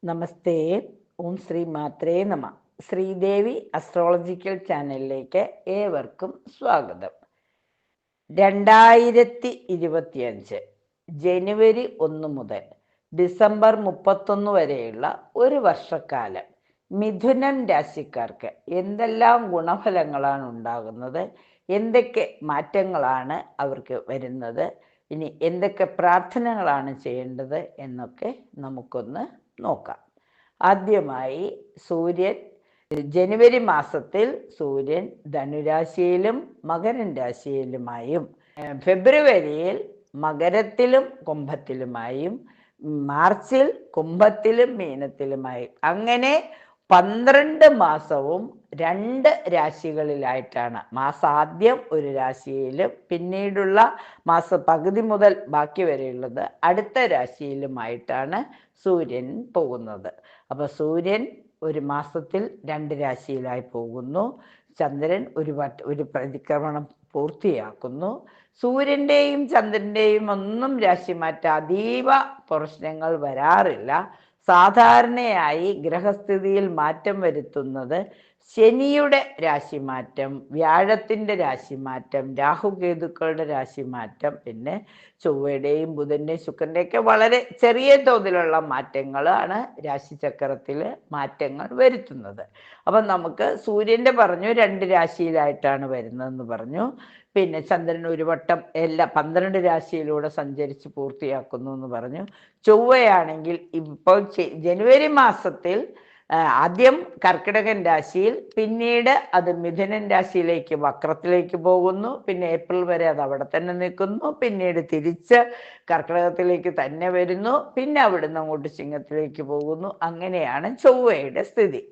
നമസ്തേ. ഓം ശ്രീ മാത്രേ നമ. ശ്രീദേവി അസ്ട്രോളജിക്കൽ ചാനലിലേക്ക് ഏവർക്കും സ്വാഗതം. 2025 ജനുവരി 1 മുതൽ ഡിസംബർ 31 വരെയുള്ള ഒരു വർഷക്കാലം മിഥുനം രാശിക്കാർക്ക് എന്തെല്ലാം ഗുണഫലങ്ങളാണ് ഉണ്ടാകുന്നത്, എന്തൊക്കെ മാറ്റങ്ങളാണ് അവർക്ക് വരുന്നത്, ഇനി എന്തൊക്കെ പ്രാർത്ഥനകളാണ് ചെയ്യേണ്ടത് എന്നൊക്കെ നമുക്കൊന്ന് നോക്കാം. ആദ്യമായി സൂര്യൻ ജനുവരി മാസത്തിൽ സൂര്യൻ ധനുരാശിയിലും മകരൻ രാശിയിലുമായും ഫെബ്രുവരിയിൽ മകരത്തിലും കുംഭത്തിലുമായും മാർച്ചിൽ കുംഭത്തിലും മീനത്തിലുമായും അങ്ങനെ 12 മാസവും 2 രാശികളിലായിട്ടാണ്. മാസാദ്യം ഒരു രാശിയിലും പിന്നീടുള്ള മാസ പകുതി മുതൽ ബാക്കി വരെയുള്ളത് അടുത്ത രാശിയിലുമായിട്ടാണ് സൂര്യൻ പോകുന്നത്. അപ്പൊ സൂര്യൻ ഒരു മാസത്തിൽ 2 രാശിയിലായി പോകുന്നു. ചന്ദ്രൻ ഒരു പരിക്രമണം പൂർത്തിയാക്കുന്നു. സൂര്യന്റെയും ചന്ദ്രന്റെയും ഒന്നും രാശിമാറ്റ അതീവ പ്രശ്നങ്ങൾ വരാറില്ല. സാധാരണയായി ഗ്രഹസ്ഥിതിയിൽ മാറ്റം വരുത്തുന്നത് ശനിയുടെ രാശിമാറ്റം, വ്യാഴത്തിന്റെ രാശിമാറ്റം, രാഹുകേതുക്കളുടെ രാശിമാറ്റം, പിന്നെ ചൊവ്വയുടെയും ബുധന്റെയും ശുക്രന്റെയൊക്കെ വളരെ ചെറിയ തോതിലുള്ള മാറ്റങ്ങളാണ് രാശിചക്രത്തിൽ മാറ്റങ്ങൾ വരുത്തുന്നത്. അപ്പം നമുക്ക് സൂര്യന്റെ പറഞ്ഞു 2 രാശിയിലായിട്ടാണ് വരുന്നതെന്ന് പറഞ്ഞു. പിന്നെ ചന്ദ്രൻ ഒരു വട്ടം എല്ലാ 12 രാശിയിലൂടെ സഞ്ചരിച്ച് പൂർത്തിയാക്കുന്നു എന്ന് പറഞ്ഞു. ചൊവ്വയാണെങ്കിൽ ഇപ്പോൾ ജനുവരി മാസത്തിൽ ആദ്യം കർക്കിടകൻ രാശിയിൽ, പിന്നീട് അത് മിഥുനൻ രാശിയിലേക്ക് വക്രത്തിലേക്ക് പോകുന്നു. പിന്നെ ഏപ്രിൽ വരെ അത് അവിടെ തന്നെ നിൽക്കുന്നു. പിന്നീട് തിരിച്ച് കർക്കിടകത്തിലേക്ക് തന്നെ വരുന്നു. പിന്നെ അവിടുന്ന് അങ്ങോട്ട് ചിങ്ങത്തിലേക്ക് പോകുന്നു. അങ്ങനെയാണ് ചൊവ്വയുടെ സ്ഥിതി.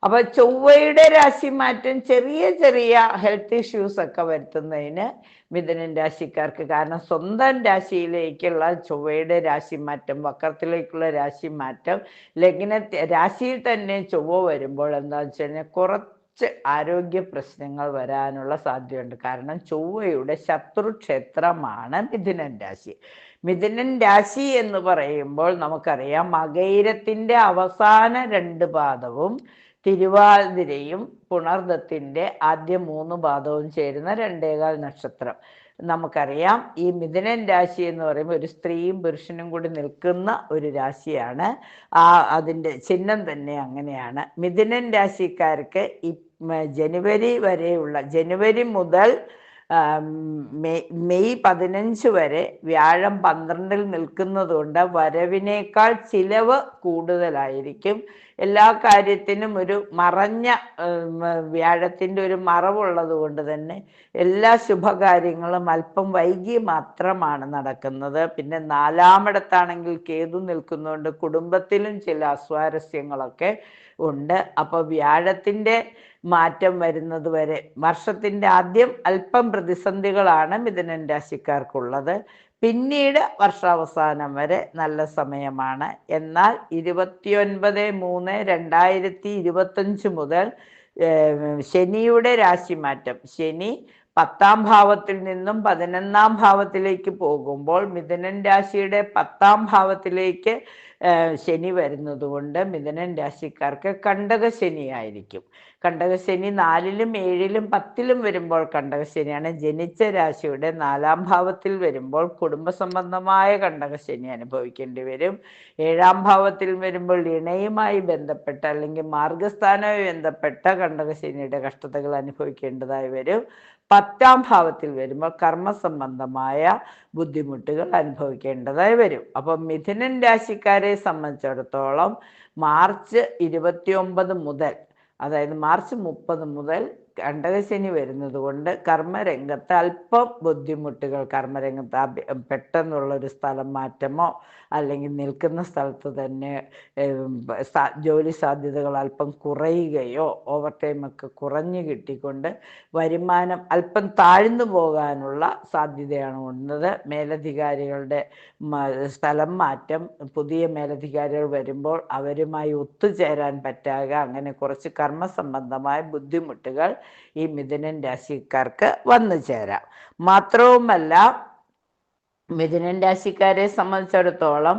അപ്പൊ ചൊവ്വയുടെ രാശിമാറ്റം ചെറിയ ചെറിയ ഹെൽത്ത് ഇഷ്യൂസ് ഒക്കെ വരുത്തുന്നതിന് മിഥുനൻ രാശിക്കാർക്ക്, കാരണം സ്വന്തം രാശിയിലേക്കുള്ള ചൊവ്വയുടെ രാശിമാറ്റം, വക്രത്തിലേക്കുള്ള രാശിമാറ്റം, ലഗ്ന രാശിയിൽ തന്നെ ചൊവ്വ വരുമ്പോൾ എന്താണെന്ന് വെച്ച് കഴിഞ്ഞാൽ കുറച്ച് ആരോഗ്യ പ്രശ്നങ്ങൾ വരാനുള്ള സാധ്യതയുണ്ട്. കാരണം ചൊവ്വയുടെ ശത്രുക്ഷേത്രമാണ് മിഥുനൻ രാശി. മിഥുനൻ രാശി എന്ന് പറയുമ്പോൾ നമുക്കറിയാം മകയിരത്തിന്റെ അവസാന 2 പാദവും തിരുവാതിരയും പുണർദത്തിന്റെ ആദ്യ 3 പാദവും ചേരുന്ന 2.25 നക്ഷത്രം. നമുക്കറിയാം ഈ മിഥുനൻ രാശി എന്ന് പറയുമ്പോൾ ഒരു സ്ത്രീയും പുരുഷനും കൂടി നിൽക്കുന്ന ഒരു രാശിയാണ്. അതിൻ്റെ ചിഹ്നം തന്നെ അങ്ങനെയാണ്. മിഥുനൻ രാശിക്കാർക്ക് ഈ ജനുവരി മുതൽ മെയ് 15 വരെ വ്യാഴം 12-ൽ നിൽക്കുന്നത് കൊണ്ട് വരവിനേക്കാൾ ചിലവ് കൂടുതലായിരിക്കും. എല്ലാ കാര്യത്തിനും ഒരു മറഞ്ഞ വ്യാഴത്തിൻ്റെ ഒരു മറവുള്ളത് കൊണ്ട് തന്നെ എല്ലാ ശുഭകാര്യങ്ങളും അല്പം വൈകി മാത്രമാണ് നടക്കുന്നത്. പിന്നെ 4-ാമിടത്താണെങ്കിൽ കേതു നിൽക്കുന്നതുകൊണ്ട് കുടുംബത്തിലും ചില അസ്വാരസ്യങ്ങളൊക്കെ ഉണ്ട്. അപ്പോൾ വ്യാഴത്തിൻ്റെ മാറ്റം വരുന്നത് വരെ വർഷത്തിൻ്റെ ആദ്യം അല്പം പ്രതിസന്ധികളാണ് മിഥുനൻ രാശിക്കാർക്കുള്ളത്. പിന്നീട് വർഷാവസാനം വരെ നല്ല സമയമാണ്. എന്നാൽ 29/3/2025 മുതൽ ശനിയുടെ രാശിമാറ്റം, ശനി 10-ാം ഭാവത്തിൽ നിന്നും 11-ാം ഭാവത്തിലേക്ക് പോകുമ്പോൾ മിഥുനൻ രാശിയുടെ 10-ാം ഭാവത്തിലേക്ക് ശനി വരുന്നത് കൊണ്ട് മിഥുനൻ രാശിക്കാർക്ക് കണ്ടകശനിയായിരിക്കും. കണ്ടകശനി 4-ലും 7-ലും 10-ലും വരുമ്പോൾ കണ്ടകശനിയാണ്. ജനിച്ച രാശിയുടെ 4-ാം ഭാവത്തിൽ വരുമ്പോൾ കുടുംബ സംബന്ധമായ കണ്ടകശനി അനുഭവിക്കേണ്ടി വരും. 7-ാം ഭാവത്തിൽ വരുമ്പോൾ ഇണയുമായി ബന്ധപ്പെട്ട അല്ലെങ്കിൽ മാർഗസ്ഥാനവുമായി ബന്ധപ്പെട്ട കണ്ടകശനിയുടെ കഷ്ടതകൾ അനുഭവിക്കേണ്ടതായി വരും. 10-ാം ഭാവത്തിൽ വരുമ്പോൾ കർമ്മസംബന്ധമായ ബുദ്ധിമുട്ടുകൾ അനുഭവിക്കേണ്ടതായി വരും. അപ്പം മിഥുനൻ രാശിക്കാരെ സംബന്ധിച്ചിടത്തോളം മാർച്ച് 29 മുതൽ, അതായത് മാർച്ച് 30 മുതൽ കണ്ടകശനി വരുന്നത് കൊണ്ട് കർമ്മരംഗത്ത് അല്പം ബുദ്ധിമുട്ടുകൾ, കർമ്മരംഗത്ത് പെട്ടെന്നുള്ളൊരു സ്ഥലം മാറ്റമോ അല്ലെങ്കിൽ നിൽക്കുന്ന സ്ഥലത്ത് തന്നെ ജോലി സാധ്യതകൾ അല്പം കുറയുകയോ ഓവർ ടൈമൊക്കെ കുറഞ്ഞു കിട്ടിക്കൊണ്ട് വരുമാനം അല്പം താഴ്ന്നു പോകാനുള്ള സാധ്യതയാണ് ഉള്ളത്. മേലധികാരികളുടെ സ്ഥലം മാറ്റം, പുതിയ മേലധികാരികൾ വരുമ്പോൾ അവരുമായി ഒത്തുചേരാൻ പറ്റാക, അങ്ങനെ കുറച്ച് കർമ്മസംബന്ധമായ ബുദ്ധിമുട്ടുകൾ ഈ മിഥുനൻ രാശിക്കാർക്ക് വന്നു ചേരാം. മാത്രവുമല്ല മിഥുനൻ രാശിക്കാരെ സംബന്ധിച്ചിടത്തോളം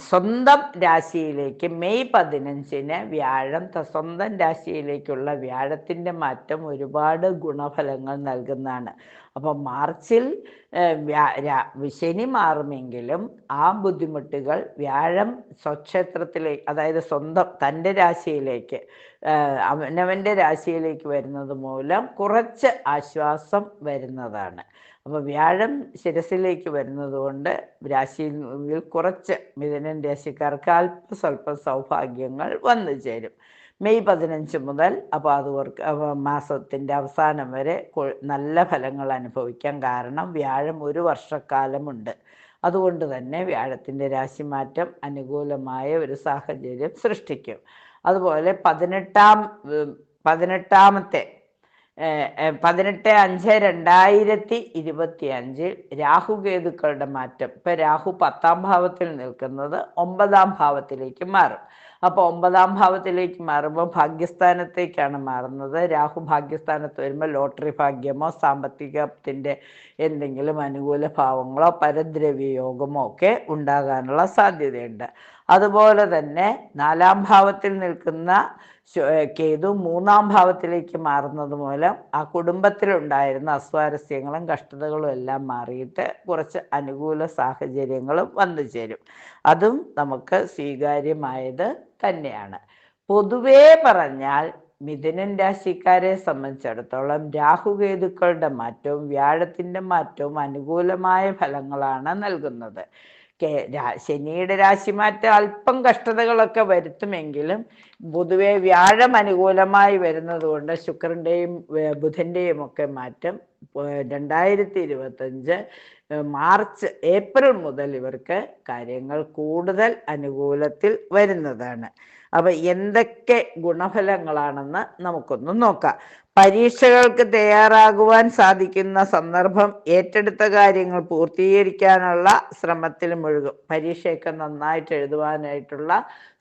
സ്വന്തം രാശിയിലേക്ക് മെയ് 15-ന് വ്യാഴം സ്വന്തം രാശിയിലേക്കുള്ള വ്യാഴത്തിൻ്റെ മാറ്റം ഒരുപാട് ഗുണഫലങ്ങൾ നൽകുന്നതാണ്. അപ്പം മാർച്ചിൽ ശനി മാറുമെങ്കിലും ആ ബുദ്ധിമുട്ടുകൾ വ്യാഴം സ്വക്ഷേത്രത്തിലേക്ക്, അതായത് സ്വന്തം തൻ്റെ രാശിയിലേക്ക്, അവനവൻ്റെ രാശിയിലേക്ക് വരുന്നത് മൂലം കുറച്ച് ആശ്വാസം വരുന്നതാണ്. അപ്പോൾ വ്യാഴം ശിരസിലേക്ക് വരുന്നത് കൊണ്ട് രാശിയിൽ കുറച്ച് മിഥുനൻ രാശിക്കാർക്ക് അല്പസ്വല്പം സൗഭാഗ്യങ്ങൾ വന്നു ചേരും മെയ് 15 മുതൽ. അപ്പോൾ അത് മാസത്തിൻ്റെ അവസാനം വരെ നല്ല ഫലങ്ങൾ അനുഭവിക്കാം. കാരണം വ്യാഴം ഒരു വർഷക്കാലമുണ്ട്. അതുകൊണ്ട് തന്നെ വ്യാഴത്തിൻ്റെ രാശിമാറ്റം അനുകൂലമായ ഒരു സാഹചര്യം സൃഷ്ടിക്കും. അതുപോലെ 18-ാമത്തെ 18/5/2025 രാഹുകേതുക്കളുടെ മാറ്റം. ഇപ്പം രാഹു 10-ാം ഭാവത്തിൽ നിൽക്കുന്നത് 9-ാം ഭാവത്തിലേക്ക് മാറും. അപ്പോൾ 9-ാം ഭാവത്തിലേക്ക് മാറുമ്പോൾ ഭാഗ്യസ്ഥാനത്തേക്കാണ് മാറുന്നത്. രാഹു ഭാഗ്യസ്ഥാനത്ത് വരുമ്പോൾ ലോട്ടറി ഭാഗ്യമോ സാമ്പത്തികത്തിൻ്റെ എന്തെങ്കിലും അനുകൂല ഭാവങ്ങളോ പരദ്രവ്യ യോഗമോ ഒക്കെ ഉണ്ടാകാനുള്ള സാധ്യതയുണ്ട്. അതുപോലെ തന്നെ 4-ാം ഭാവത്തിൽ നിൽക്കുന്ന കേതു 3-ാം ഭാവത്തിലേക്ക് മാറുന്നത് മൂലം ആ കുടുംബത്തിലുണ്ടായിരുന്ന അസ്വാരസ്യങ്ങളും കഷ്ടതകളും എല്ലാം മാറിയിട്ട് കുറച്ച് അനുകൂല സാഹചര്യങ്ങളും വന്നു ചേരും. അതും നമുക്ക് സ്വീകാര്യമായത് തന്നെയാണ്. പൊതുവേ പറഞ്ഞാൽ മിഥുനൻ രാശിക്കാരെ സംബന്ധിച്ചിടത്തോളം രാഹുകേതുക്കളുടെ മാറ്റവും വ്യാഴത്തിൻ്റെ മാറ്റവും അനുകൂലമായ ഫലങ്ങളാണ് നൽകുന്നത്. ശനിയുടെ രാശിമാറ്റം അല്പം കഷ്ടതകളൊക്കെ വരുത്തുമെങ്കിലും പൊതുവെ വ്യാഴം അനുകൂലമായി വരുന്നത് കൊണ്ട് ശുക്രൻ്റെയും ബുധൻ്റെയും ഒക്കെ മാറ്റം 2025 ഏപ്രിൽ മുതൽ ഇവർക്ക് കാര്യങ്ങൾ കൂടുതൽ അനുകൂലത്തിൽ വരുന്നതാണ്. അപ്പം എന്തൊക്കെ ഗുണഫലങ്ങളാണെന്ന് നമുക്കൊന്ന് നോക്കാം. പരീക്ഷകൾക്ക് തയ്യാറാകുവാൻ സാധിക്കുന്ന സന്ദർഭം, ഏറ്റെടുത്ത കാര്യങ്ങൾ പൂർത്തീകരിക്കാനുള്ള ശ്രമത്തിൽ മുഴുകും. പരീക്ഷയൊക്കെ നന്നായിട്ട് എഴുതുവാനായിട്ടുള്ള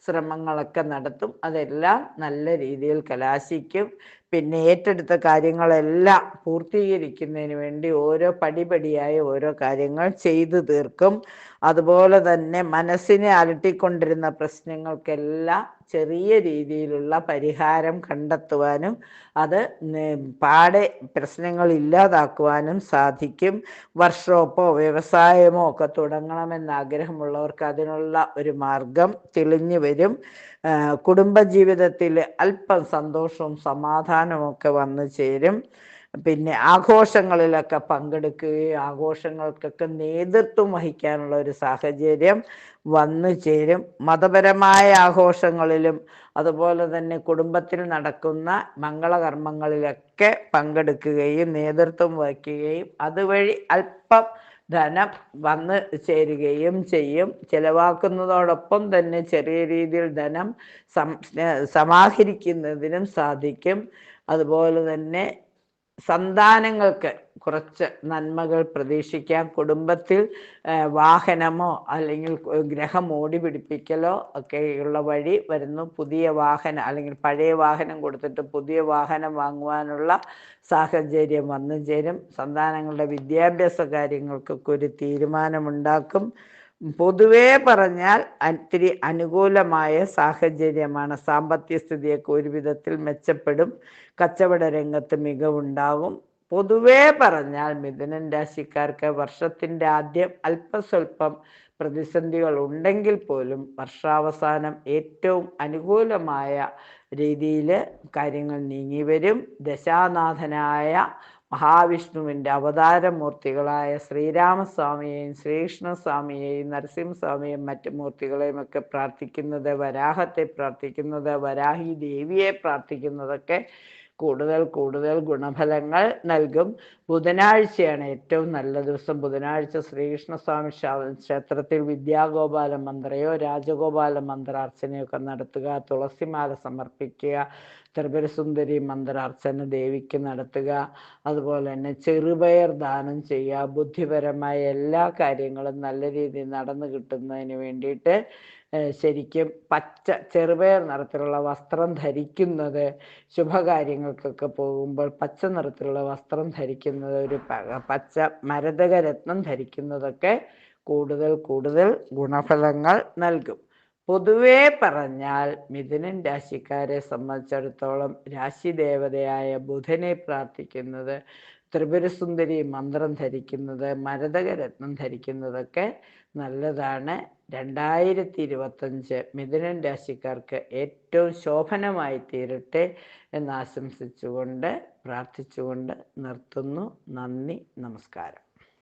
ശ്രമങ്ങളൊക്കെ നടത്തും. അതെല്ലാം നല്ല രീതിയിൽ കലാശിക്കും. പിന്നെ ഏറ്റെടുത്ത കാര്യങ്ങളെല്ലാം പൂർത്തീകരിക്കുന്നതിന് വേണ്ടി പടിപടിയായി ഓരോ കാര്യങ്ങൾ ചെയ്തു തീർക്കും. അതുപോലെ തന്നെ മനസ്സിനെ അലട്ടിക്കൊണ്ടിരുന്ന പ്രശ്നങ്ങൾക്കെല്ലാം ചെറിയ രീതിയിലുള്ള പരിഹാരം കണ്ടെത്തുവാനും അത് പ്രശ്നങ്ങൾ ഇല്ലാതാക്കുവാനും സാധിക്കും. വർക്ക്ഷോപ്പോ വ്യവസായമോ ഒക്കെ തുടങ്ങണമെന്ന് ആഗ്രഹമുള്ളവർക്ക് അതിനുള്ള ഒരു മാർഗം തെളിഞ്ഞു വരും. കുടുംബജീവിതത്തിൽ അല്പം സന്തോഷവും സമാധാനവും ഒക്കെ വന്നു ചേരും. പിന്നെ ആഘോഷങ്ങളിലൊക്കെ പങ്കെടുക്കുകയും ആഘോഷങ്ങൾക്കൊക്കെ നേതൃത്വം വഹിക്കാനുള്ള ഒരു സാഹചര്യം വന്നു ചേരും. മതപരമായ ആഘോഷങ്ങളിലും അതുപോലെ തന്നെ കുടുംബത്തിൽ നടക്കുന്ന മംഗളകർമ്മങ്ങളിലൊക്കെ പങ്കെടുക്കുകയും നേതൃത്വം വഹിക്കുകയും അതുവഴി അല്പം ധനം വന്ന് ചേരുകയും ചെയ്യും. ചെലവാക്കുന്നതോടൊപ്പം തന്നെ ചെറിയ രീതിയിൽ ധനം സമാഹരിക്കുന്നതിനും സാധിക്കും. അതുപോലെ തന്നെ സന്താനങ്ങൾക്ക് കുറച്ച് നന്മകൾ പ്രതീക്ഷിക്കാം. കുടുംബത്തിൽ വാഹനമോ അല്ലെങ്കിൽ ഗ്രഹം ഓടി പിടിപ്പിക്കലോ ഒക്കെയുള്ള വഴി വരുന്നു. പുതിയ വാഹനം അല്ലെങ്കിൽ പഴയ വാഹനം കൊടുത്തിട്ട് പുതിയ വാഹനം വാങ്ങുവാനുള്ള സാഹചര്യം വന്നു ചേരും. സന്താനങ്ങളുടെ വിദ്യാഭ്യാസ കാര്യങ്ങൾക്കൊക്കെ ഒരു തീരുമാനമുണ്ടാക്കും. പൊതുവേ പറഞ്ഞാൽ ഇത്തിരി അനുകൂലമായ സാഹചര്യമാണ്. സാമ്പത്തിക സ്ഥിതിയൊക്കെ ഒരു വിധത്തിൽ മെച്ചപ്പെടും. കച്ചവട രംഗത്ത് മികവുണ്ടാകും. പൊതുവേ പറഞ്ഞാൽ മിഥുനൻ രാശിക്കാർക്ക് വർഷത്തിൻ്റെ ആദ്യം അല്പസ്വല്പം പ്രതിസന്ധികൾ ഉണ്ടെങ്കിൽ പോലും വർഷാവസാനം ഏറ്റവും അനുകൂലമായ രീതിയിൽ കാര്യങ്ങൾ നീങ്ങി വരും. ദശാനാഥനായ മഹാവിഷ്ണുവിൻ്റെ അവതാരമൂർത്തികളായ ശ്രീരാമസ്വാമിയെയും ശ്രീകൃഷ്ണസ്വാമിയെയും നരസിംഹസ്വാമിയെയും മറ്റു മൂർത്തികളെയും ഒക്കെ പ്രാർത്ഥിക്കുന്നത്, വരാഹത്തെ പ്രാർത്ഥിക്കുന്നത്, വരാഹി ദേവിയെ പ്രാർത്ഥിക്കുന്നതൊക്കെ കൂടുതൽ കൂടുതൽ ഗുണഫലങ്ങൾ നൽകും. ബുധനാഴ്ചയാണ് ഏറ്റവും നല്ല ദിവസം. ബുധനാഴ്ച ശ്രീകൃഷ്ണസ്വാമി ക്ഷേത്രത്തിൽ വിദ്യാഗോപാല മന്ത്രയോ രാജഗോപാല മന്ത്രാർച്ചനയൊക്കെ നടത്തുക, തുളസിമാല സമർപ്പിക്കുക, ത്രിപുരസുന്ദരി മന്ത്രാർച്ചന ദേവിക്ക് നടത്തുക. അതുപോലെ തന്നെ ചെറുപയർ ദാനം ചെയ്യുക. ബുദ്ധിപരമായ എല്ലാ കാര്യങ്ങളും നല്ല രീതിയിൽ നടന്നു കിട്ടുന്നതിന് വേണ്ടിയിട്ട് ശരിക്കും ചെറുപയർ നിറത്തിലുള്ള വസ്ത്രം ധരിക്കുന്നത്, ശുഭകാര്യങ്ങൾക്കൊക്കെ പോകുമ്പോൾ പച്ച നിറത്തിലുള്ള വസ്ത്രം ധരിക്കുന്നത്, ഒരു പച്ച മരതക രത്നം ധരിക്കുന്നതൊക്കെ കൂടുതൽ കൂടുതൽ ഗുണഫലങ്ങൾ നൽകും. പൊതുവേ പറഞ്ഞാൽ മിഥുനൻ രാശിക്കാരെ സംബന്ധിച്ചിടത്തോളം രാശിദേവതയായ ബുധനെ പ്രാർത്ഥിക്കുന്നത്, ത്രിപുരസുന്ദരി മന്ത്രം ധരിക്കുന്നത്, മരതകരത്നം ധരിക്കുന്നതൊക്കെ നല്ലതാണ്. 2025 മിഥുനൻ രാശിക്കാർക്ക് ഏറ്റവും ശോഭനമായി തീരട്ടെ എന്ന് ആശംസിച്ചുകൊണ്ട് പ്രാർത്ഥിച്ചുകൊണ്ട് നിർത്തുന്നു. നന്ദി, നമസ്കാരം.